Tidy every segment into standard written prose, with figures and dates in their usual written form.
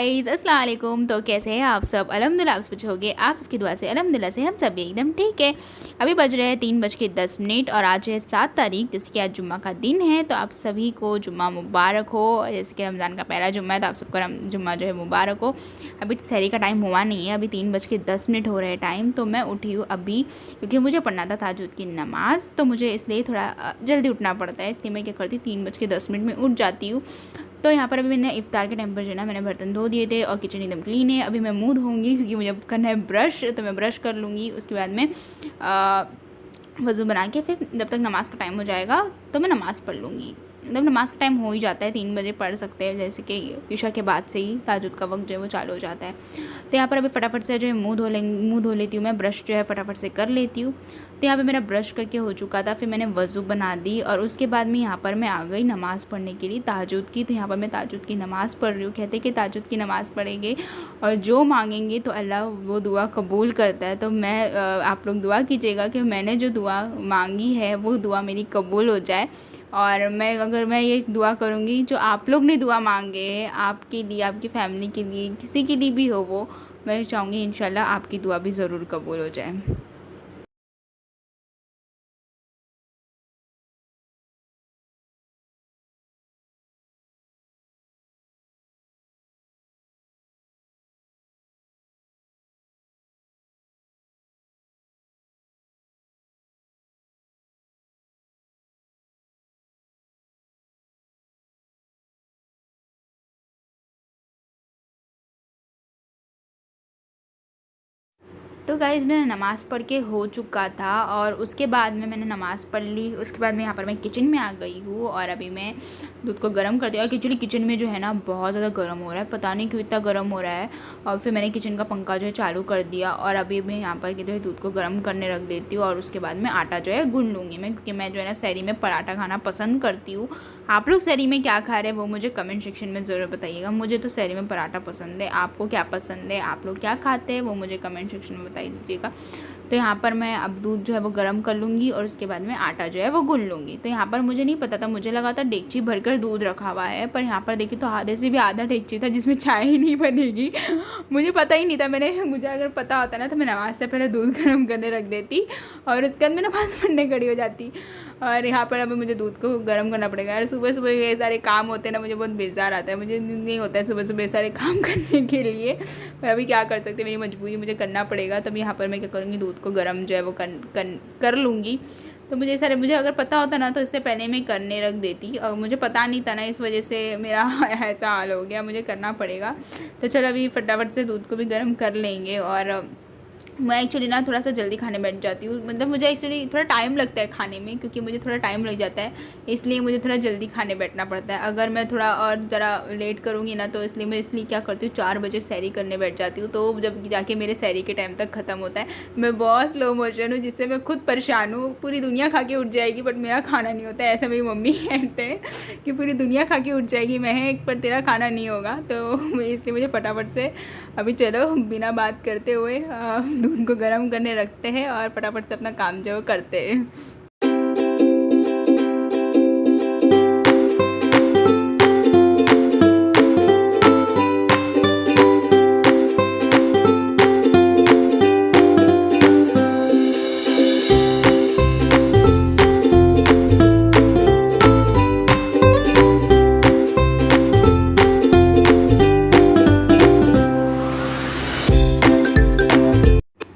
Guys अस्सलाम वालेकुम। तो कैसे हैं आप सब? अल्हम्दुलिल्लाह आप सब पूछोगे, आप सबकी दुआ से अल्हम्दुलिल्लाह से हम सब भी एकदम ठीक है। अभी बज रहे हैं 3:10 और आज है 7 तारीख, जैसे कि आज जुम्मा का दिन है। तो आप सभी को जुम्मा मुबारक हो। जैसे कि रमज़ान का पहला जुम्मा है तो आप सबको जुम्मा जो है मुबारक हो। अभी सहरी का टाइम हुआ नहीं है, अभी 3:10 हो रहे हैं टाइम। तो मैं उठी हूँ अभी, क्योंकि मुझे पढ़ना था तहज्जुद की नमाज़, तो मुझे इसलिए थोड़ा जल्दी उठना पड़ता है। इसलिए मैं क्या करती हूँ 3:10 में उठ जाती हूँ। तो यहाँ पर अभी मैंने इफ़्तार के टाइम पर जो है ना मैंने बर्तन धो दिए थे और किचन एकदम क्लीन है। अभी मैं मुँह धोऊंगी क्योंकि मुझे करना है ब्रश, तो मैं ब्रश कर लूँगी। उसके बाद में वज़ू बना के फिर जब तक नमाज़ का टाइम हो जाएगा तो मैं नमाज़ पढ़ लूँगी। मतलब नमाज़ का टाइम हो ही जाता है, 3 बजे पढ़ सकते हैं, जैसे कि इशा के बाद से ही तहज्जुद का वक्त जो है वो चालू हो जाता है। तो यहाँ पर अभी फटाफट से जो है मुँह धो लेती हूँ मैं, ब्रश जो है फटाफट से कर लेती हूँ। तो यहाँ पे मेरा ब्रश करके हो चुका था, फिर मैंने वज़ू बना दी और उसके बाद में यहाँ पर मैं आ गई नमाज़ पढ़ने के लिए तहज्जुद की। तो यहाँ पर मैं तहज्जुद की नमाज़ पढ़ रही हूँ। कहते हैं कि तहज्जुद की नमाज़ पढ़ेंगे और जो मांगेंगे तो अल्लाह वो दुआ कबूल करता है। तो मैं आप लोग दुआ कीजिएगा कि मैंने जो दुआ मांगी है वो दुआ मेरी कबूल हो जाए। और अगर मैं ये दुआ करूँगी, जो आप लोग ने दुआ मांगे हैं आपके लिए, आपकी फ़ैमिली के लिए, किसी के लिए भी हो, वो मैं चाहूँगी इंशाल्लाह आपकी दुआ भी ज़रूर कबूल हो जाए। तो गाइज़ मैंने नमाज़ पढ़ के हो चुका था और उसके बाद में मैंने नमाज़ पढ़ ली। उसके बाद में यहाँ पर मैं किचन में आ गई हूँ और अभी मैं दूध को गर्म कर दिया। और एक्चुअली किचन में जो है ना बहुत ज़्यादा गर्म हो रहा है, पता नहीं क्यों इतना गर्म हो रहा है। और फिर मैंने किचन का पंखा जो है चालू कर दिया और अभी मैं यहाँ पर जो है दूध को गर्म करने रख देती हूँ। और उसके बाद में आटा जो है गूँध लूँगी मैं, क्योंकि मैं जो है ना सहरी में पराठा खाना पसंद करती हूँ। आप लोग सहरी में क्या खा रहे हैं वो मुझे कमेंट सेक्शन में ज़रूर बताइएगा। मुझे तो सहरी में पराठा पसंद है, आपको क्या पसंद है, आप लोग क्या खाते हैं वो मुझे कमेंट सेक्शन में बताई दीजिएगा। तो यहाँ पर मैं अब दूध जो है वो गर्म कर लूँगी और उसके बाद में आटा जो है वो गूँध लूँगी। तो यहाँ पर मुझे नहीं पता था, मुझे लगा था डेगची भरकर दूध रखा हुआ है, पर यहाँ पर देखिए तो आधे से भी आधा डेगची था जिसमें चाय ही नहीं बनेगी। मुझे पता ही नहीं था। मुझे अगर पता होता ना तो मैं नमाज़ से पहले दूध गर्म करने रख देती और उसके बाद मैं नमाज़ पढ़ने खड़ी हो जाती। और यहाँ पर अभी मुझे दूध को गर्म करना पड़ेगा। यार सुबह सुबह ये सारे काम होते हैं ना, मुझे बहुत बेजार आता है, मुझे नहीं होता है सुबह सुबह सारे काम करने के लिए। पर अभी क्या कर सकते, मेरी मजबूरी, मुझे करना पड़ेगा। तब यहाँ पर मैं क्या करूँगी, दूध को गर्म जो है वो कर लूँगी। तो मुझे अगर पता होता ना तो इससे पहले मैं करने रख देती, और मुझे पता नहीं था ना, इस वजह से मेरा ऐसा हाल हो गया। मुझे करना पड़ेगा। तो चलो अभी फटाफट से दूध को भी गर्म कर लेंगे। और मैं एक्चुअली ना थोड़ा सा जल्दी खाने बैठ जाती हूँ, मतलब मुझे एक्चुअली थोड़ा टाइम लगता है खाने में, क्योंकि मुझे थोड़ा टाइम लग जाता है, इसलिए मुझे थोड़ा जल्दी खाने बैठना पड़ता है। अगर मैं थोड़ा और ज़रा लेट करूँगी ना तो इसलिए क्या करती हूँ 4 बजे सहरी करने बैठ जाती हूँ। तो जब जाके मेरे सहरी के टाइम तक ख़त्म होता है, मैं बहुत स्लो मोशन हूँ, जिससे मैं खुद परेशान हूँ। पूरी दुनिया खा के उठ जाएगी बट मेरा खाना नहीं होता है, ऐसा मेरी मम्मी कहते हैं कि पूरी दुनिया खा के उठ जाएगी महक, पर तेरा खाना नहीं होगा। तो इसलिए मुझे फटाफट से अभी चलो बिना बात करते हुए दूध को गर्म करने रखते हैं और फटाफट से अपना काम जो करते हैं।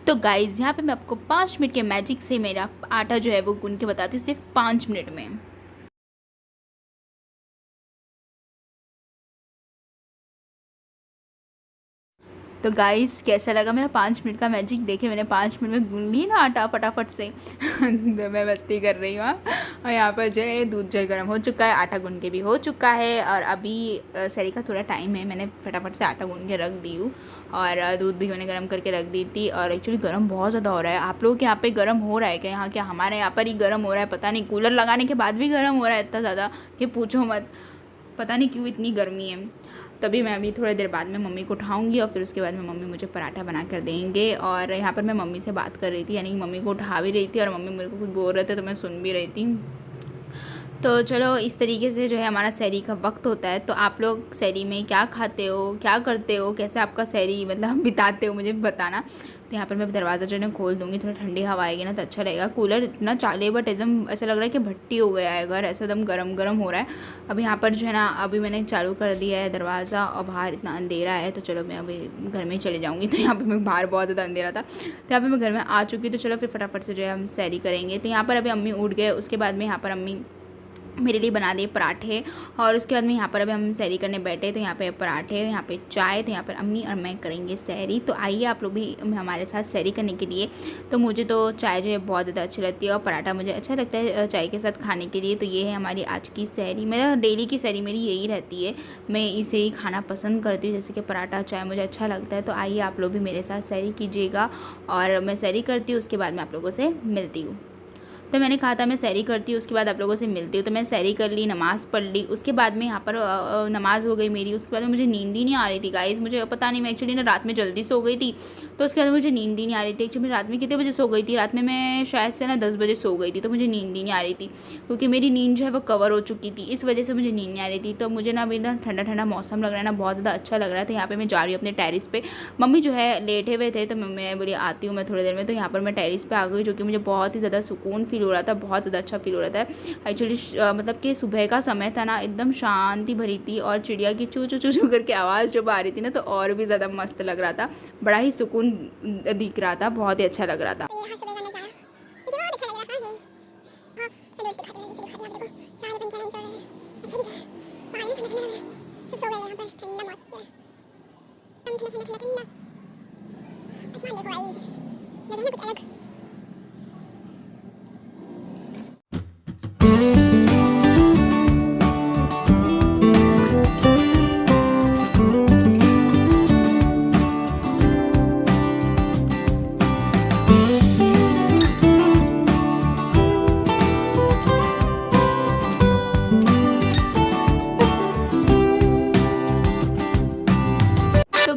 तो गाइज़ यहाँ पे मैं आपको 5 मिनट के मैजिक से मेरा आटा जो है वो गूँध के बताती हूँ, सिर्फ 5 मिनट में। तो गाइस कैसा लगा मेरा 5 मिनट का मैजिक? देखे मैंने 5 मिनट में गूँध ली ना आटा फटाफट से। तो मैं मस्ती कर रही हूँ। और यहाँ पर जो है दूध जो है गर्म हो चुका है, आटा गूँध के भी हो चुका है। और अभी सहरी का थोड़ा टाइम है, मैंने फटाफट से आटा गूँध के रख दी हूँ और दूध भी मैंने गर्म करके रख दी थी। और एक्चुअली गर्म बहुत ज़्यादा हो रहा है। आप लोगों के यहाँ पे गर्म हो रहा है क्या? यहाँ क्या हमारे यहाँ पर ही गर्म हो रहा है, पता नहीं। कूलर लगाने के बाद भी गर्म हो रहा है इतना ज़्यादा कि पूछो मत, पता नहीं क्यों इतनी गर्मी है। तभी मैं अभी थोड़ी देर बाद में मम्मी को उठाऊंगी और फिर उसके बाद में मम्मी मुझे पराठा बना कर देंगे। और यहाँ पर मैं मम्मी से बात कर रही थी, यानी कि मम्मी को उठा भी रही थी और मम्मी मेरे को कुछ बोल रहे थे तो मैं सुन भी रही थी। तो चलो इस तरीके से जो है हमारा सहरी का वक्त होता है। तो आप लोग सहरी में क्या खाते हो, क्या करते हो, कैसे आपका सहरी मतलब बिताते हो, मुझे बताना। तो यहाँ पर मैं दरवाज़ा जो है खोल दूँगी, थोड़ा ठंडी हवा आएगी ना तो अच्छा रहेगा। कूलर इतना चाले बट एकदम ऐसा लग रहा है कि भट्टी हो गया है घर, ऐसा एकदम गरम गरम हो रहा है। अब यहाँ पर जो है ना अभी मैंने चालू कर दिया है दरवाज़ा और बाहर इतना अंधेरा है। तो चलो मैं अभी घर में चले जाऊँगी। तो यहाँ पर मैं बाहर बहुत ज़्यादा अंधेरा था, तो यहाँ पर मैं घर में आ चुकी। तो चलो फिर फटाफट से जो है हम सहरी करेंगे। तो यहाँ पर अभी अम्मी उठ गए, उसके बाद में यहाँ पर अम्मी मेरे लिए बना दिए पराठे और उसके बाद में यहाँ पर अभी हम सहरी करने बैठे। तो यहाँ पे पराठे, यहाँ पे चाय, तो यहाँ पर अम्मी और मैं करेंगे सहरी। तो आइए आप लोग भी हमारे साथ सहरी करने के लिए। तो मुझे तो चाय जो है बहुत ज़्यादा अच्छी लगती है और पराठा मुझे अच्छा लगता है चाय के साथ खाने के लिए। तो ये है हमारी आज की सहरी, मेरा डेली की सहरी मेरी यही रहती है, मैं इसे ही खाना पसंद करती हूँ, जैसे कि पराठा चाय मुझे अच्छा लगता है। तो आइए आप लोग भी मेरे साथ सहरी कीजिएगा और मैं सहरी करती हूँ, उसके बाद मैं आप लोगों से मिलती हूँ। तो मैंने कहा था मैं सहरी करती हूँ उसके बाद आप लोगों से मिलती हूँ। तो मैं सहरी कर ली, नमाज़ पढ़ ली, उसके बाद में यहाँ पर नमाज़ हो गई मेरी। उसके बाद में मुझे नींद ही नहीं आ रही थी गाइस, मुझे पता नहीं, मैं एक्चुअली ना रात में जल्दी सो गई थी। तो उसके बाद मुझे नींद ही नहीं आ रही थी। एक्चुअली रात में कितने बजे सो गई थी, रात में मैं शायद से ना 10 बजे सो गई थी। तो मुझे नींद ही नहीं आ रही थी क्योंकि मेरी नींद जो है वो कवर हो चुकी थी, इस वजह से मुझे नींद नहीं आ रही थी। तो मुझे ना अभी ना ठंडा ठंडा मौसम लग रहा है ना, बहुत ज़्यादा अच्छा लग रहा है। तो यहाँ पर मैं जा रही हूँ अपने टेरिस पे, मम्मी जो है लेटे हुए थे। तो मैं बोली आती हूँ मैं थोड़ी देर में। तो यहाँ पर मैं टेरिस पे आ गई, जो कि मुझे बहुत ही ज़्यादा सुकून फील हो रहा था, बहुत ज़्यादा अच्छा फील हो रहा था। एक्चुअली मतलब कि सुबह का समय था ना, एकदम शांति भरी थी और चिड़िया की चू चू चू चू करके आवाज़ जब आ रही थी ना तो और भी ज़्यादा मस्त लग रहा था, बड़ा ही सुकून दिख रहा था, बहुत ही अच्छा लग रहा था।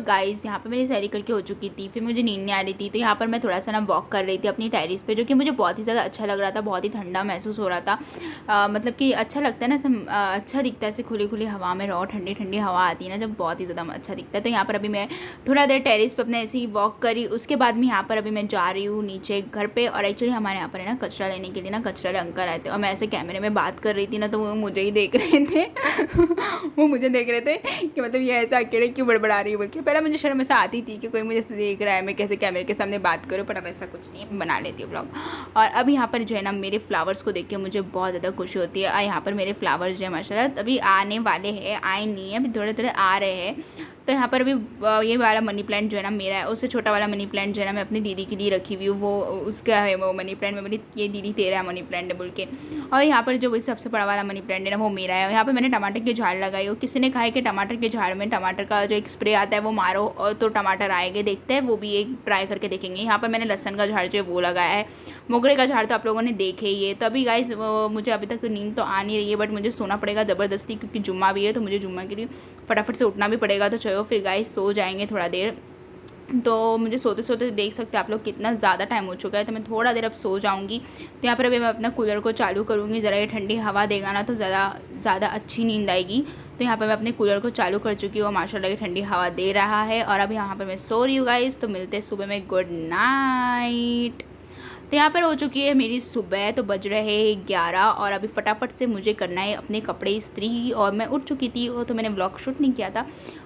गाइस यहाँ पे मेरी सहरी करके हो चुकी थी, फिर मुझे नींद नहीं आ रही थी। तो यहाँ पर मैं थोड़ा सा ना वॉक कर रही थी अपनी टेरिस पे, जो कि मुझे बहुत ही ज़्यादा अच्छा लग रहा था, बहुत ही ठंडा महसूस हो रहा था। मतलब कि अच्छा लगता है ना, सब अच्छा दिखता है, ऐसे खुली खुली हवा में रहो, ठंडी ठंडी हवा आती है ना जब, बहुत ही ज़्यादा अच्छा दिखता है। तो यहाँ पर अभी मैं थोड़ा देर टेरिस पर अपने ऐसे ही वॉक करी, उसके बाद में यहाँ पर अभी मैं जा रही हूँ नीचे घर पर। और एक्चुअली हमारे यहाँ पर है ना कचरा लेने के लिए ना कचरा वाले अंकल आए थे और मैं ऐसे कैमरे में बात कर रही थी ना तो वो मुझे ही देख रहे थे वो मुझे देख रहे थे कि मतलब ये ऐसा अकेले क्यों बड़बड़ा रही है बोल के। पहले मुझे शर्म ऐसा आती थी कि कोई मुझे देख रहा है, मैं कैसे कैमरे के सामने बात करूँ, पर अब ऐसा कुछ नहीं है, बना लेती हूँ ब्लॉग। और अब यहाँ पर जो है ना मेरे फ्लावर्स को देख के मुझे बहुत ज़्यादा खुशी होती है। और यहाँ पर मेरे फ्लावर्स जो है माशाल्लाह अभी आने वाले हैं, आए नहीं है, अभी थोड़े थोड़े आ रहे हैं। तो यहाँ पर अभी ये वाला मनी प्लांट जो है ना मेरा है, उससे छोटा वाला मनी प्लांट जो है ना मैं अपनी दीदी के लिए रखी हुई हूँ, वो उसका है वो मनी प्लांट। मैं बोली ये दीदी तेरा है मनी प्लांट है बोल के। और यहाँ पर जो वही सबसे बड़ा वाला मनी प्लांट है ना वो मेरा है। यहाँ पर मैंने टमाटर के झाड़ लगाई हो, किसी ने कहा है कि टमाटर के झाड़ में टमाटर का जो एक स्प्रे आता है वो मारो और तो टमाटर आएंगे, देखते हैं, वो भी एक ट्राई करके देखेंगे। यहाँ पर मैंने लहसन का झाड़ जो है वो लगाया है, मोगरे का झाड़ तो आप लोगों ने देखे ही है। तो अभी गाइस मुझे अभी तक तो नींद तो आ नहीं रही है, बट मुझे सोना पड़ेगा ज़बरदस्ती क्योंकि जुम्मा भी है, तो मुझे जुम्मा के लिए फटाफट से उठना भी पड़ेगा। तो चलो फिर गाइस सो जाएंगे थोड़ा देर। तो मुझे सोते सोते देख सकते हैं आप लोग कितना ज़्यादा टाइम हो चुका है, तो मैं थोड़ा देर अब सो जाऊंगी। तो यहाँ पर अभी मैं अपना कूलर को चालू करूँगी, ज़रा ये ठंडी हवा देगा ना तो ज़्यादा अच्छी नींद आएगी। तो यहाँ पर मैं अपने कूलर को चालू कर चुकी हूँ, माशाल्लाह ये ठंडी हवा दे रहा है। और अब यहाँ पर मैं सो रही हूँ गाइस। तो मिलते हैं सुबह में, गुड नाइट। तो यहाँ पर हो चुकी है मेरी सुबह, तो बज रहे हैं 11 और अभी फटाफट से मुझे करना है अपने कपड़े इस्त्री। और मैं उठ चुकी थी तो मैंने व्लॉग शूट नहीं किया था।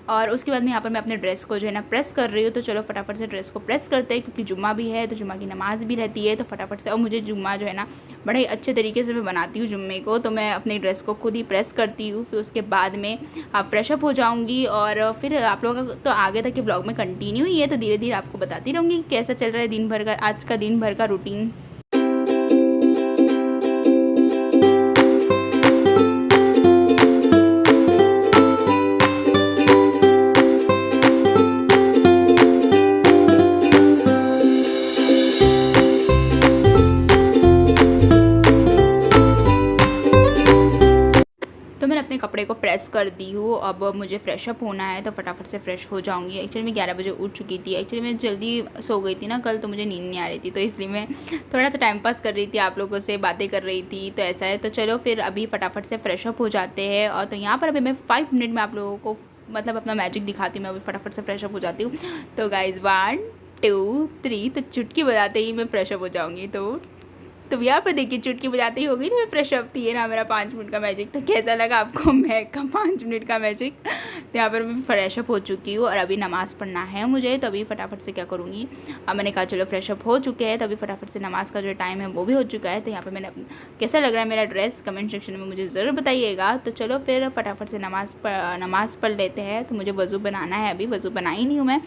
और उसके बाद में यहाँ पर मैं अपने ड्रेस को जो है ना प्रेस कर रही हूँ। तो चलो फटाफट से ड्रेस को प्रेस करते हैं क्योंकि जुम्मा भी है, तो जुम्मा की नमाज़ भी रहती है। तो फटाफट से, और मुझे जुम्मा जो है ना बड़े ही अच्छे तरीके से मैं बनाती हूँ जुम्मे को, तो मैं अपनी ड्रेस को खुद ही प्रेस करती हूँ। फिर उसके बाद में फ्रेशअप हो जाऊँगी और फिर आप लोगों का तो आगे तक के ब्लॉग में कंटिन्यू ही है, तो धीरे धीरे आपको बताती रहूँगी कैसा चल रहा है दिन भर का, आज का दिन भर का रूटीन। प्रेस कर दी हूँ। अब मुझे फ्रेश अप होना है तो फटाफट से फ्रेश हो जाऊँगी। एक्चुअली मैं 11 बजे उठ चुकी थी। एक्चुअली मैं जल्दी सो गई थी ना कल, तो मुझे नींद नहीं आ रही थी, तो इसलिए मैं थोड़ा सा टाइम पास कर रही थी, आप लोगों से बातें कर रही थी। तो ऐसा है, तो चलो फिर अभी फटाफट से फ्रेश अप हो जाते हैं। और तो यहाँ पर अभी मैं 5 मिनट में आप लोगों को मतलब अपना मैजिक दिखाती हूँ। मैं अभी फटाफट से फ्रेश अप हो जाती हूँ। तो गाइज़ 1 2 3, तो चुटकी बजाते ही मैं फ्रेश अप हो जाऊँगी। तो यहाँ पर देखिए चुटकी बजाते ही हो गई ना मैं फ्रेश अप। थी ना मेरा 5 मिनट का मैजिक। तो कैसा लगा आपको मैं का 5 मिनट का मैजिक। तो यहाँ पर मैं फ्रेश अप हो चुकी हूँ और अभी नमाज़ पढ़ना है मुझे। तो अभी फटाफट से क्या करूँगी, अब मैंने कहा चलो फ्रेश अप हो चुके हैं, तो अभी फटाफट से नमाज़ का जो टाइम है वो भी हो चुका है। तो यहाँ पर मैंने कैसा लग रहा है मेरा ड्रेस कमेंट सेक्शन में मुझे ज़रूर बताइएगा। तो चलो फिर फटाफट से नमाज़ पढ़ लेते हैं। तो मुझे वज़ू बनाना है, अभी वज़ू बनाई नहीं हूँ मैं।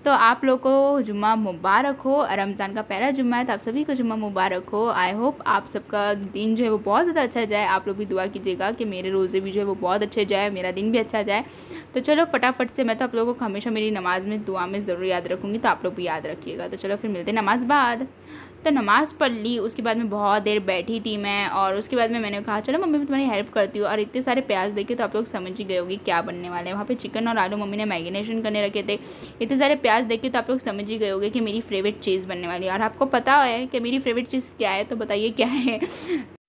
तो आप लोग को जुम्मा मुबारक हो। रमज़ान का पहला जुम्मा है, तो आप सभी को जुम्मा मुबारक हो। आई होप आप सबका दिन जो है वो बहुत ज़्यादा अच्छा जाए। आप लोग भी दुआ कीजिएगा कि मेरे रोज़े भी जो है वो बहुत अच्छे जाए, मेरा दिन भी अच्छा जाए। तो चलो फटाफट से, मैं तो आप लोगों को हमेशा मेरी नमाज़ में दुआ में ज़रूर याद रखूँगी, तो आप लोग भी याद रखिएगा। तो चलो फिर मिलते हैं नमाज़ बाद। तो नमाज़ पढ़ ली, उसके बाद में बहुत देर बैठी थी मैं, और उसके बाद में मैंने कहा चलो मम्मी मैं तुम्हारी हेल्प करती हूँ। और इतने सारे प्याज देखे तो आप लोग समझ ही गए होगी क्या बनने वाले हैं। वहाँ पे चिकन और आलू मम्मी ने मैरिनेशन करने रखे थे। इतने सारे प्याज देखे तो आप लोग समझ ही गए होगे कि मेरी फेवरेट चीज़ बनने वाली है। और आपको पता है कि मेरी फेवरेट चीज़ क्या है, तो बताइए क्या है।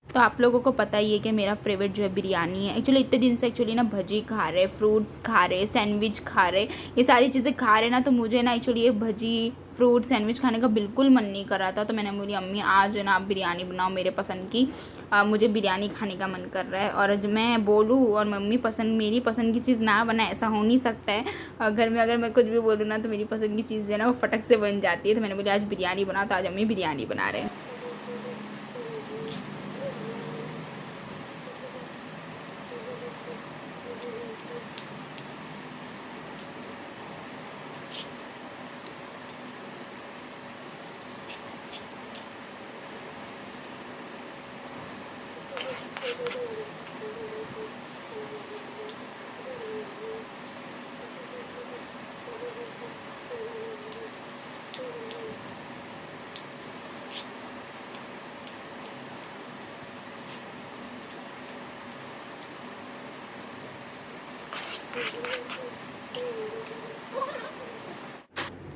तो आप लोगों को पता ही है कि मेरा फेवरेट जो है बिरयानी है। एक्चुअली इतने दिन से एक्चुअली ना भजी खा रहे, फ्रूट्स खा रहे, सैंडविच खा रहे, ये सारी चीज़ें खा रहे ना, तो मुझे ना एक्चुअली ये भजी फ्रूट सैंडविच खाने का बिल्कुल मन नहीं कर रहा था। तो मैंने बोली अम्मी आज है ना आप बिरयानी बनाओ मेरे पसंद की, मुझे बिरयानी खाने का मन कर रहा है। और मैं बोलूँ और मम्मी मेरी पसंद की चीज़ ना बनाए, ऐसा हो नहीं सकता है। घर में अगर मैं कुछ भी बोलूँ ना तो मेरी पसंद की चीज़ जो है ना वो फटक से बन जाती है। तो मैंने बोली आज बिरयानी बनाओ, तो आज अम्मी बिरयानी बना रहे हैं।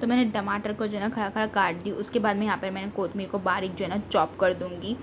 तो मैंने टमाटर को जो है ना खड़ा खड़ा काट दी। उसके बाद में यहाँ पर मैंने कोतमीर को बारीक जो है ना चॉप कर दूँगी।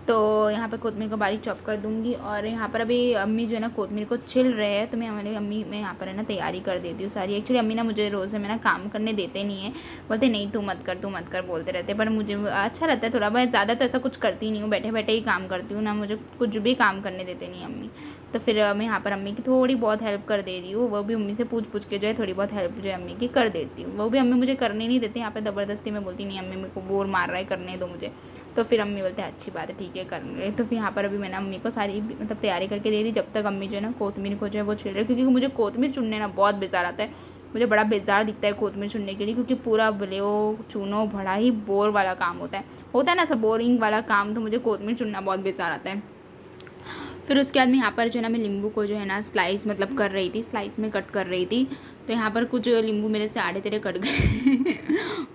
तो यहाँ पर कोतमीर को बारीक चॉप कर दूँगी। और यहाँ पर अभी अम्मी जो है ना कोतमीर को छिल रहे हैं, तो मैं हमारी अम्मी मैं यहाँ पर है ना तैयारी कर देती हूँ सारी। एक्चुअली अम्मी ना मुझे रोज़ में ना काम करने देते नहीं है, बोलते नहीं तू मत कर बोलते रहते। पर मुझे अच्छा रहता है थोड़ा बहुत, ज़्यादा तो ऐसा कुछ करती नहीं हूँ, बैठे बैठे ही काम करती हूँ ना, मुझे कुछ भी काम करने देते नहीं अम्मी। तो फिर मैं यहाँ पर अम्मी की थोड़ी बहुत हेल्प कर दे रही हूँ। वो भी अम्मी से पूछ के जो है थोड़ी बहुत हेल्प जो है अम्मी की कर देती हूँ। वो भी अम्मी मुझे करने नहीं देती, यहाँ पर ज़बरदस्ती मैं बोलती नहीं अम्मी मेरे को बोर मार रहा है करने दो मुझे। तो फिर अम्मी बोलते हैं अच्छी बात है ठीक है कर ले। तो फिर यहाँ पर अभी मैंने अम्मी को सारी मतलब तैयारी करके दे दी, जब तक अम्मी जो है ना कोतमीर को जो है वो छिल रही है। क्योंकि मुझे कोतमीर चुनने ना बहुत बेजार आता है, मुझे बड़ा बेजार दिखता है कोतमीर चुनने के लिए, क्योंकि पूरा बलो चुनो बड़ा ही बोर वाला काम होता है ना सब बोरिंग वाला काम। तो मुझे कोतमीर चुनना बहुत बेजार आता है। फिर उसके बाद में यहाँ पर जो है ना मैं नींबू को जो है ना स्लाइस मतलब कर रही थी, स्लाइस में कट कर रही थी। तो यहाँ पर कुछ नींबू मेरे से आड़े तेड़े कट गए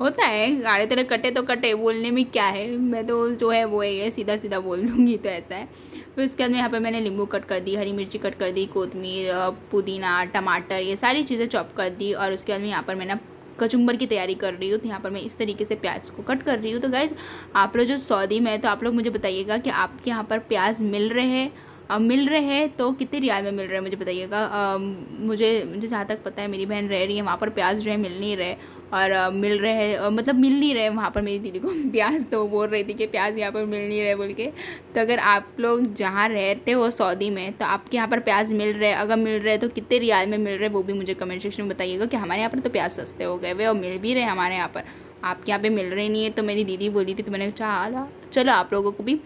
होता है, आड़े तेड़े कटे तो कटे, बोलने में क्या है, मैं तो जो है वो है सीधा सीधा बोल दूँगी। तो ऐसा है। फिर उसके बाद में यहाँ पर मैंने नींबू कट कर दी, हरी मिर्ची कट कर दी, कोतमीर, पुदीना, टमाटर, ये सारी चीज़ें चॉप कर दी। और उसके बाद में यहाँ पर मैंने कचुम्बर की तैयारी कर रही हूँ। तो यहाँ पर मैं इस तरीके से प्याज को कट कर रही हूँ। तो गाइज़ आप लोग जो सऊदी में है तो आप लोग मुझे बताइएगा कि आपके यहाँ पर प्याज मिल रहे हैं तो कितने रियाल में मिल रहे हैं मुझे बताइएगा। मुझे जहाँ तक पता है मेरी बहन रह रही है वहाँ पर प्याज जो है मिल नहीं रहे, और मिल रहे हैं मतलब मिल नहीं रहे वहाँ पर मेरी दीदी को प्याज, तो बोल रही थी कि प्याज यहाँ पर मिल नहीं रहे बोल के। तो अगर आप लोग जहाँ रहते हो सऊदी में तो आपके यहाँ पर प्याज मिल रहे हैं, अगर मिल रहे हैं तो कितने रियाल में मिल रहे हैं वो भी मुझे कमेंट सेक्शन में बताइएगा। कि हमारे यहाँ पर तो प्याज सस्ते हो गए वे और मिल भी रहे हमारे यहाँ पर, आपके यहाँ पर मिल रहे नहीं है। तो मेरी दीदी बोली थी तो मैंने चलो आप लोगों को भी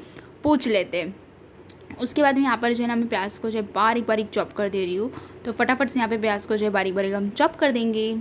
पूछ लेते। उसके बाद में यहाँ पर जो है ना मैं प्याज को जो है बारीक बारीक चॉप कर दे रही हूँ। तो फटाफट से यहाँ पे प्याज को जो है बारीक बारीक हम चॉप कर देंगे।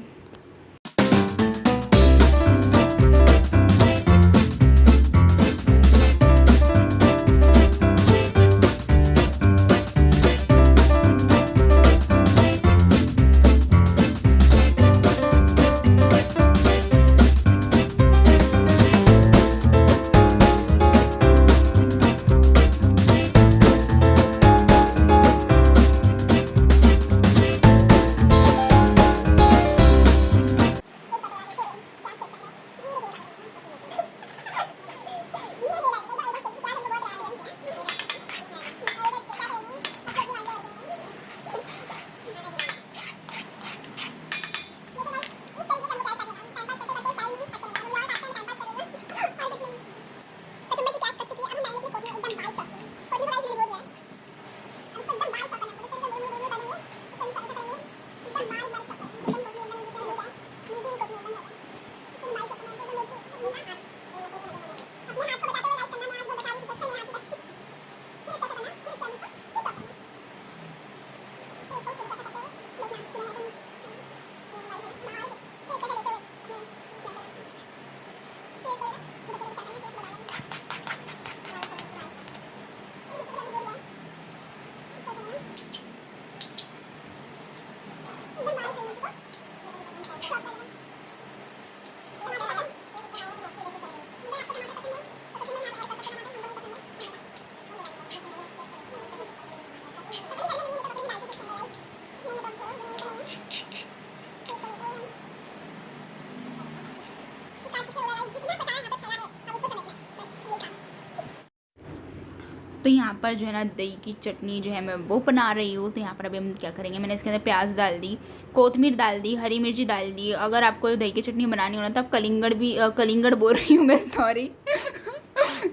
तो यहाँ पर जो है ना दही की चटनी जो है मैं वो बना रही हूँ। तो यहाँ पर अभी हम क्या करेंगे, मैंने इसके अंदर प्याज डाल दी, कोतमीर डाल दी, हरी मिर्ची डाल दी। अगर आपको दही की चटनी बनानी हो ना तो आप कलिंगड़ बोल रही हूँ मैं, सॉरी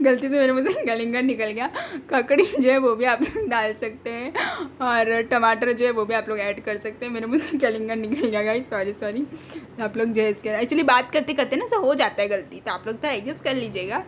गलती से मेरे मुँह से कलिंगड़ निकल गया। ककड़ी जो है वो भी आप लोग डाल सकते हैं और टमाटर जो है वो भी आप लोग ऐड कर सकते हैं। मेरे मुँह से कलिंगड़ निकल गया गाइस, सॉरी। आप लोग जो है इसके एक्चुअली बात करते करते ना सब हो जाता है गलती, तो आप लोग तो एडजस्ट कर लीजिएगा।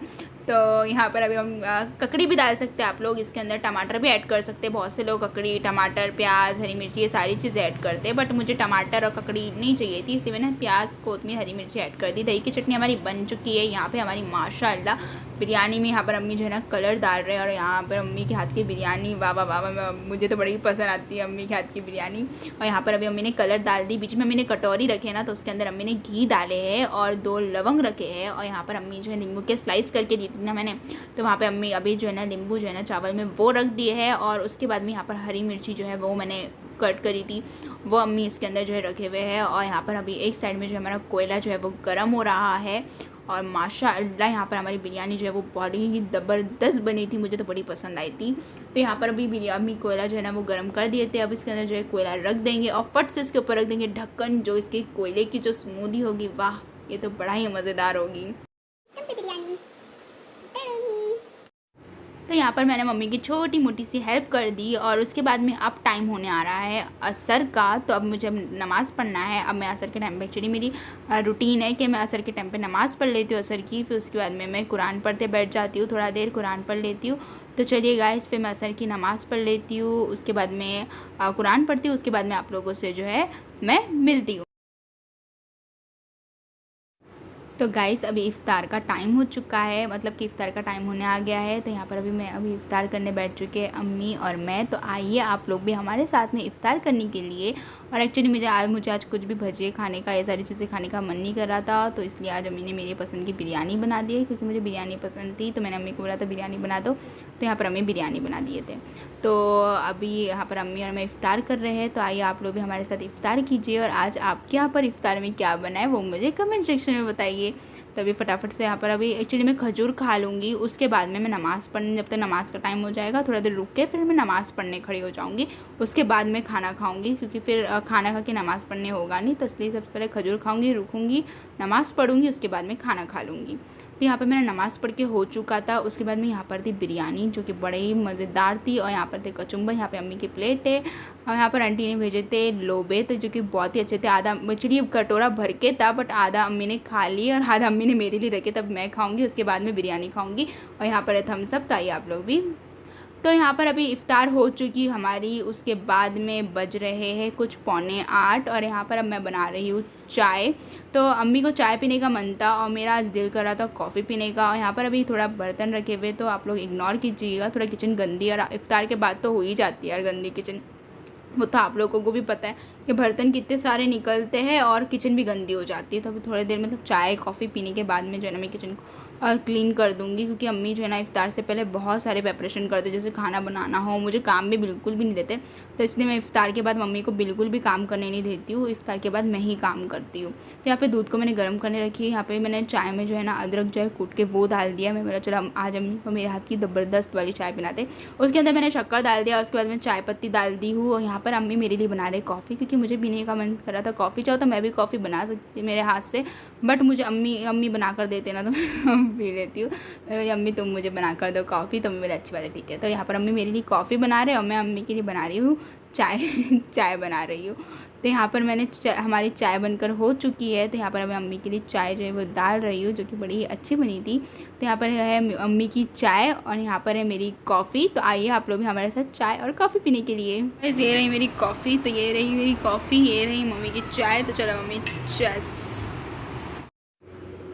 तो यहाँ पर अभी हम ककड़ी भी डाल सकते हैं आप लोग, इसके अंदर टमाटर भी ऐड कर सकते हैं। बहुत से लोग ककड़ी, टमाटर, प्याज, हरी मिर्ची ये सारी चीज़ें ऐड करते हैं, बट मुझे टमाटर और ककड़ी नहीं चाहिए थी, इसलिए मैंने प्याज, कोतमीर, हरी मिर्ची ऐड कर दी। दही की चटनी हमारी बन चुकी है। यहाँ पे हमारी माशाल्लाह बिरयानी में यहाँ पर अम्मी जो है ना कलर डाल रहे हैं, और यहाँ पर अम्मी के हाथ की बिरयानी वाह वाह वाह, मुझे तो बड़ी पसंद आती है अम्मी के हाथ की बिरयानी। और यहाँ पर अभी अम्मी ने कलर डाल दी। बीच में अम्मी ने कटोरी रखे ना, तो उसके अंदर अम्मी ने घी डाले हैं और 2 लवंग रखे हैं। और यहाँ पर अम्मी जो है नींबू के स्लाइस करके दी थी ना मैंने, तो वहाँ पे अम्मी अभी जो है ना नींबू जो है ना चावल में वो रख दिए है। और उसके बाद में यहाँ पर हरी मिर्ची जो है वो मैंने कट करी थी, वो अम्मी इसके अंदर जो है रखे हुए हैं। और यहाँ पर अभी एक साइड में जो है हमारा कोयला जो है वो गर्म हो रहा है। और माशाअल्लाह यहाँ पर हमारी बिरयानी जो है वो बड़ी ही ज़बरदस्त बनी थी, मुझे तो बड़ी पसंद आई थी। तो यहाँ पर अभी बिरयानी कोयला जो है ना वो गर्म कर दिए थे। अब इसके अंदर जो है कोयला रख देंगे और फट से इसके ऊपर रख देंगे ढक्कन। जो इसके कोयले की जो स्मूदी होगी, वाह ये तो बड़ा ही मज़ेदार होगी। तो यहाँ पर मैंने मम्मी की छोटी मोटी सी हेल्प कर दी। और उसके बाद में अब टाइम होने आ रहा है असर का, तो अब मुझे नमाज़ पढ़ना है। अब मैं असर के टाइम पे, एक्चुअली मेरी रूटीन है कि मैं असर के टाइम पे नमाज़ पढ़ लेती हूँ असर की, फिर उसके बाद में मैं कुरान पढ़ते बैठ जाती हूँ, थोड़ा देर कुरान पढ़ लेती हूँ। तो चलिए गाइस, फिर मैं असर की नमाज़ पढ़ लेती हूँ, उसके बाद में कुरान पढ़ती हूँ, उसके बाद में आप लोगों से जो है मैं मिलती हूँ। तो गाइस अभी इफ़्तार का टाइम हो चुका है, मतलब कि इफ़्तार का टाइम होने आ गया है। तो यहाँ पर अभी इफ़्तार करने बैठ चुके हैं अम्मी और मैं। तो आइए आप लोग भी हमारे साथ में इफ़्तार करने के लिए। और एक्चुअली मुझे आज कुछ भी भजिए खाने का, ये सारी चीज़ें खाने का मन नहीं कर रहा था, तो इसलिए आज अम्मी ने मेरी पसंद की बिरयानी बना दी है, क्योंकि मुझे बिरयानी पसंद थी। तो मैंने अम्मी को बोला था बिरयानी बना दो, तो यहाँ पर अम्मी बिरयानी बना दिए थे। तो अभी यहाँ पर अम्मी और मैं इफ़्तार कर रहे हैं। तो आइए आप लोग भी हमारे साथ इफ़्तार कीजिए। और आज आपके यहाँ पर इफ़्तार में क्या बना है वो मुझे कमेंट सेक्शन में बताइए। तभी फटाफट से यहाँ पर अभी एक्चुअली मैं खजूर खा लूँगी, उसके बाद में मैं नमाज़ पढ़ने, जब तक नमाज़ का टाइम हो जाएगा थोड़ा देर रुक के फिर मैं नमाज़ पढ़ने खड़ी हो जाऊँगी। उसके बाद मैं खाना खाऊँगी, क्योंकि फिर खाना खा के नमाज़ पढ़ने होगा नहीं, तो इसलिए सबसे पहले खजूर खाऊँगी, रुकूँगी, नमाज़ पढ़ूँगी, उसके बाद में खाना खा लूँगी। तो यहाँ पर मैंने नमाज़ पढ़ के हो चुका था। उसके बाद में यहाँ पर थी बिरयानी, जो कि बड़े ही मज़ेदार थी। और यहाँ पर थे कचुम्बर, यहाँ पे अम्मी की प्लेट है। और यहाँ पर आंटी ने भेजे थे लोबे, तो जो कि बहुत ही अच्छे थे। आधा एक्चुअली कटोरा भर के था, बट आधा अम्मी ने खा ली और आधा अम्मी ने मेरे लिए रखे, तब मैं खाऊंगी, उसके बाद में बिरयानी खाऊंगी। और यहाँ पर है थम्स अप, तो आइए आप लोग भी। तो यहाँ पर अभी इफ़्तार हो चुकी हमारी, उसके बाद में बज रहे हैं कुछ 7:45। और यहाँ पर अब मैं बना रही हूँ चाय। तो अम्मी को चाय पीने का मन था और मेरा आज दिल कर रहा था कॉफ़ी पीने का। और यहाँ पर अभी थोड़ा बर्तन रखे हुए, तो आप लोग इग्नोर कीजिएगा, थोड़ा किचन गंदी, और इफ़्तार के बाद तो हो ही जाती है यार गंदी किचन, वो तो आप लोगों को भी पता है कि बर्तन कितने सारे निकलते हैं और किचन भी गंदी हो जाती है। तो अभी थोड़ी देर मतलब चाय कॉफ़ी पीने के बाद में जो है ना मैं किचन को क्लीन कर दूँगी, क्योंकि अम्मी जो है ना इफ़्तार से पहले बहुत सारे प्रेपरेशन करते, जैसे खाना बनाना हो, मुझे काम भी बिल्कुल भी नहीं देते। तो इसलिए मैं इफ़्तार के बाद मम्मी को बिल्कुल भी काम करने नहीं देती हूँ, इफ़्तार के बाद मैं ही काम करती हूँ। तो यहाँ पे दूध को मैंने गर्म करने रखी है। यहाँ पे मैंने चाय में जो है ना अदरक जो है कूट के वो डाल दिया। मैं बोला चलो आज अम्मी को मेरे हाथ की ज़बरदस्त वाली चाय बनाते। उसके अंदर मैंने शक्कर डाल दिया, उसके बाद मैं चाय पत्ती डाल दी हूँ। और यहाँ पर अम्मी मेरे लिए बना रहे कॉफ़ी, क्योंकि मुझे पीने का मन कर रहा था कॉफ़ी। चाहो तो मैं भी कॉफ़ी बना सकती मेरे हाथ से, बट मुझे अम्मी बना कर देते ना, तो मैं पी लेती हूँ। अम्मी तुम मुझे बना कर दो कॉफ़ी, तो मेरी अच्छी बात है, ठीक है। तो यहाँ पर अम्मी मेरे लिए कॉफ़ी बना रहे हैं और मैं अम्मी के लिए बना रही हूँ चाय बना रही हूँ। तो यहाँ पर हमारी चाय बनकर हो चुकी है। तो यहाँ पर मैं अम्मी के लिए चाय जो है वो डाल रही हूँ, जो कि बड़ी ही अच्छी बनी थी। तो यहाँ पर है अम्मी की चाय और यहाँ पर है मेरी कॉफ़ी। तो आइए आप लोग भी हमारे साथ चाय और कॉफ़ी पीने के लिए। बस ये रही मेरी कॉफ़ी, तो ये रही मेरी कॉफ़ी, ये रही मम्मी की चाय। तो चलो मम्मी चस।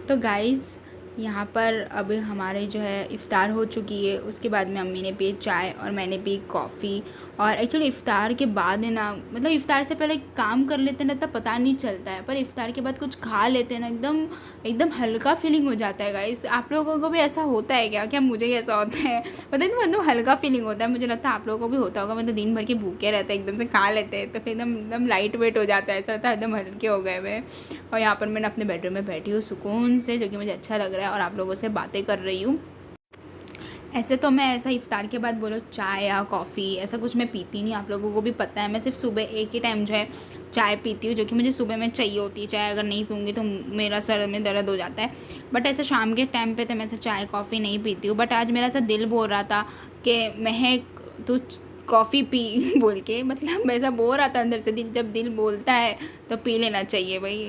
तो गाइज़ यहाँ पर अब हमारे जो है इफ़्तार हो चुकी है। उसके बाद में अम्मी ने पी चाय और मैंने पी कॉफ़ी। और एक्चुअली इफ़्तार के बाद है ना, मतलब इफ़्तार से पहले काम कर लेते ना तब पता नहीं चलता है, पर इफ़्तार के बाद कुछ खा लेते हैं ना एकदम हल्का फीलिंग हो जाता है गाइस। आप लोगों को भी ऐसा होता है क्या मुझे ही ऐसा होता है पता नहीं, मतलब हल्का फीलिंग होता है। मुझे लगता है आप लोगों को भी होता होगा, मतलब दिन भर के भूखे रहते हैं, एकदम से खा लेते हैं तो फिर एकदम लाइट वेट हो जाता है, ऐसा होता है एकदम हल्के हो गए हुए। और यहाँ पर मैंने अपने बेडरूम में बैठी हूँ सुकून से, जो कि मुझे अच्छा लग रहा है और आप लोगों से बातें कर रही हूँ। ऐसे तो मैं ऐसा इफ्तार के बाद बोलो चाय या कॉफ़ी ऐसा कुछ मैं पीती नहीं, आप लोगों को भी पता है। मैं सिर्फ सुबह एक ही टाइम जो है चाय पीती हूँ, जो कि मुझे सुबह में चाहिए होती है। चाय अगर नहीं पीऊँगी तो मेरा सर में दर्द हो जाता है। बट ऐसे शाम के टाइम पे तो मैं ऐसे चाय कॉफ़ी नहीं पीती हूँ। बट आज मेरा ऐसा दिल बोल रहा था कि महक तू कॉफ़ी पी बोल के, मतलब ऐसा बोल रहा था अंदर से। दिल जब दिल बोलता है तो पी लेना चाहिए भाई।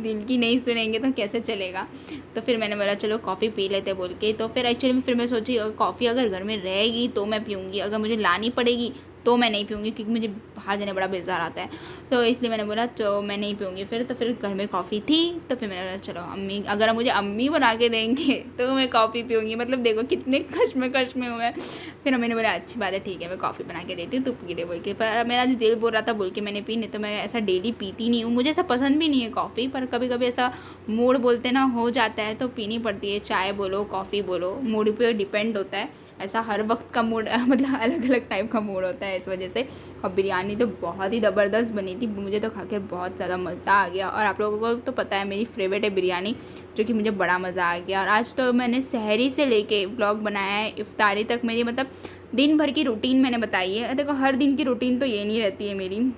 दिल की नहीं सुनेंगे तो कैसे चलेगा। तो फिर मैंने बोला चलो कॉफ़ी पी लेते बोल के। तो फिर एक्चुअली फिर मैं सोची कॉफ़ी अगर घर में रहेगी तो मैं पीऊँगी, अगर मुझे लानी पड़ेगी तो मैं नहीं पीऊँगी, क्योंकि मुझे बाहर जाने बड़ा बेजार आता है। तो इसलिए मैंने बोला तो मैं नहीं पीऊँगी फिर। तो फिर घर में कॉफ़ी थी तो फिर मैंने बोला चलो अम्मी, अगर मुझे अम्मी बना के देंगे तो मैं कॉफ़ी पीऊँगी। मतलब देखो कितने कश्म में हूँ मैं। फिर मैंने बोला अच्छी बात है, ठीक है मैं कॉफ़ी बना के देती हूँ, तू पी ले बोल के। पर मेरा जो दिल बोल रहा था बोल के मैंने पी, नहीं तो मैं ऐसा डेली पीती नहीं हूँ। मुझे ऐसा पसंद भी नहीं है कॉफ़ी, पर कभी कभी ऐसा मूड बोलते ना हो जाता है तो पीनी पड़ती है। चाय बोलो कॉफ़ी बोलो, मूड पे डिपेंड होता है। ऐसा हर वक्त का मूड मतलब अलग अलग टाइप का मूड होता है इस वजह से। और बिरयानी तो बहुत ही ज़बरदस्त बनी थी, मुझे तो खाकर बहुत ज़्यादा मज़ा आ गया। और आप लोगों को तो पता है मेरी फेवरेट है बिरयानी, जो कि मुझे बड़ा मज़ा आ गया। और आज तो मैंने सहरी से लेके व्लॉग बनाया है इफ्तारी तक, मेरी मतलब दिन भर की रूटीन मैंने बताई है। देखो हर दिन की रूटीन तो ये नहीं रहती है मेरी,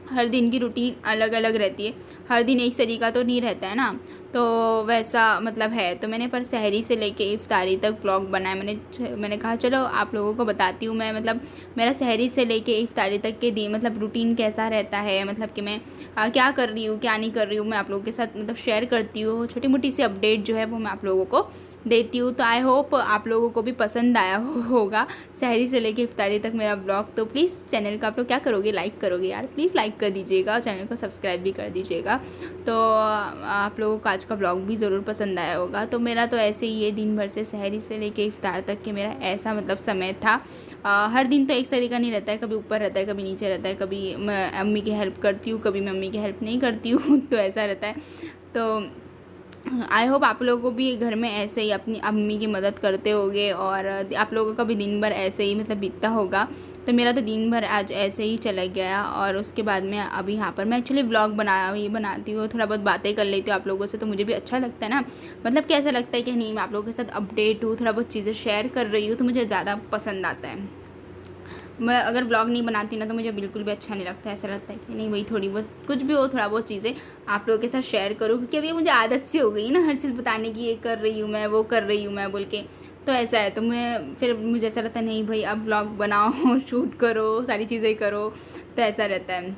हर दिन की रूटीन अलग अलग रहती है, हर दिन एक तरीका तो नहीं रहता है ना। तो वैसा मतलब है। तो मैंने पर सहरी से लेके इफ्तारी तक व्लॉग बनाया। मैंने कहा चलो आप लोगों को बताती हूँ मैं, मतलब मेरा सहरी से लेके इफ्तारी तक के दिन मतलब रूटीन कैसा रहता है, मतलब कि मैं क्या कर रही हूँ क्या नहीं कर रही हूँ, मैं आप लोगों के साथ मतलब शेयर करती हूँ। छोटी मोटी सी अपडेट जो है वो मैं आप लोगों को देती हूँ। तो आई होप आप लोगों को भी पसंद आया होगा सहरी से लेके इफ्तारी तक मेरा ब्लॉग। तो प्लीज़ चैनल का आप लोग क्या करोगे, लाइक करोगे यार, प्लीज़ लाइक कर दीजिएगा, चैनल को सब्सक्राइब भी कर दीजिएगा। तो आप लोगों को आज का ब्लॉग भी ज़रूर पसंद आया होगा। तो मेरा तो ऐसे ही ये दिन भर से सहरी से लेके इफ्तार तक के मेरा ऐसा मतलब समय था। हर दिन तो एक तरीका नहीं रहता है, कभी ऊपर रहता है कभी नीचे रहता है, कभी मैं अम्मी की हेल्प करती हूँ कभी मैं अम्मी की हेल्प नहीं करती हूँ। तो ऐसा रहता है। तो आई होप आप लोगों को भी घर में ऐसे ही अपनी अम्मी की मदद करते होगे और आप लोगों का भी दिन भर ऐसे ही मतलब बीतता होगा। तो मेरा तो दिन भर आज ऐसे ही चला गया। और उसके बाद में अभी यहाँ पर मैं एक्चुअली व्लॉग बनाती हूँ, थोड़ा बहुत बातें कर लेती हूँ आप लोगों से, तो मुझे भी अच्छा लगता है ना। मतलब कैसा लगता है कि नहीं मैं आप लोगों के साथ अपडेट हूँ, थोड़ा बहुत चीज़ें शेयर कर रही हूँ, तो मुझे ज़्यादा पसंद आता है। मैं अगर व्लॉग नहीं बनाती ना तो मुझे बिल्कुल भी अच्छा नहीं लगता। ऐसा लगता है कि नहीं भाई थोड़ी बहुत कुछ भी हो, थोड़ा बहुत चीज़ें आप लोगों के साथ शेयर करूँ, क्योंकि अभी मुझे आदत सी हो गई ना हर चीज़ बताने की, ये कर रही हूँ मैं वो कर रही हूँ मैं बोल के। तो ऐसा है, तो मैं फिर मुझे ऐसा लगता है नहीं भाई अब व्लॉग बनाओ शूट करो सारी चीज़ें करो, तो ऐसा रहता है।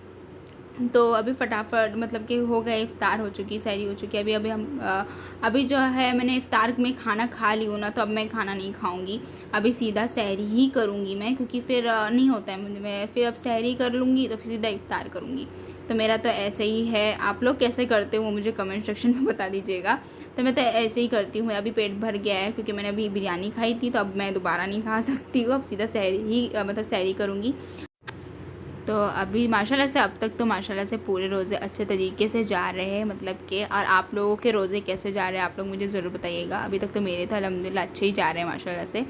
तो अभी फटाफट मतलब कि हो गए, इफ्तार हो चुकी, सहरी हो चुकी है। अभी हम अभी जो है मैंने इफ्तार में खाना खा ली हूँ ना, तो अब मैं खाना नहीं खाऊंगी, अभी सीधा सहरी ही करूँगी मैं, क्योंकि फिर नहीं होता है मुझे। मैं फिर अब सहरी कर लूँगी तो फिर सीधा इफ्तार करूँगी। तो मेरा तो ऐसे ही है। आप लोग कैसे करते हो मुझे कमेंट सेक्शन में बता दीजिएगा। तो मैं तो ऐसे ही करती हूँ। अभी पेट भर गया है क्योंकि मैंने अभी बिरयानी खाई थी, तो अब मैं दोबारा नहीं खा सकती हूँ, अब सीधा सहरी ही मतलब सहरी करूँगी। तो अभी माशाल्लाह से अब तक तो माशाल्लाह से पूरे रोज़े अच्छे तरीके से जा रहे हैं, मतलब कि। और आप लोगों के रोज़े कैसे जा रहे हैं आप लोग मुझे ज़रूर बताइएगा। अभी तक तो मेरे तो अल्हम्दुलिल्लाह अच्छे ही जा रहे हैं माशाल्लाह से।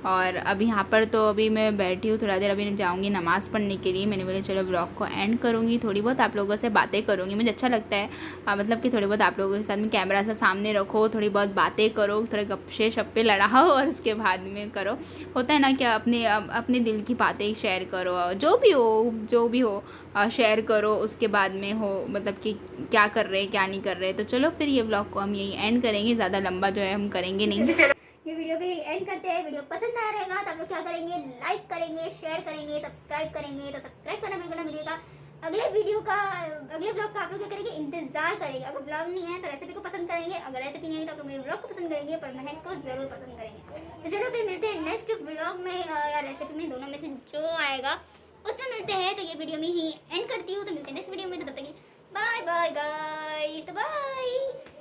और अभी यहाँ पर तो अभी मैं बैठी हूँ, थोड़ा देर अभी जाऊँगी नमाज़ पढ़ने के लिए। मैंने बोला चलो ब्लॉग को एंड करूँगी, थोड़ी बहुत आप लोगों से बातें करूँगी, मुझे अच्छा लगता है। मतलब कि थोड़ी बहुत आप लोगों के साथ में कैमरा से सामने रखो, थोड़ी बहुत बातें करो, थोड़े गप्पे शप्पे लड़ाओ और उसके बाद में करो। होता है ना कि अपने दिल की बातें शेयर करो, जो भी हो शेयर करो, उसके बाद में हो मतलब कि क्या कर रहे हैं क्या नहीं कर रहे। तो चलो फिर ये ब्लॉग को हम यही एंड करेंगे, ज़्यादा लंबा जो है हम करेंगे नहीं। ये वीडियो को यही एंड करते हैं। वीडियो पसंद आया रहेगा तो आप लोग क्या करेंगे, लाइक करेंगे, शेयर करेंगे, सब्सक्राइब करेंगे। तो सब्सक्राइब करना बिल्कुल ना भूलिएगा। अगले ब्लॉग का आप लोग क्या करेंगे, इंतजार करेंगे। अगर ब्लॉग नहीं है तो रेसिपी को पसंद करेंगे, अगर रेसिपी नहीं है तो आप लोग मेरे ब्लॉग को पसंद करेंगे, पर महक को जरूर पसंद करेंगे। तो चलो फिर मिलते हैं नेक्स्ट ब्लॉग में या रेसिपी में, दोनों में से जो आएगा उसमें मिलते हैं। तो ये वीडियो में ही एंड करती हूँ, तो मिलते हैं नेक्स्ट वीडियो में। तो तब तक बाय बाय गाइस, बाय।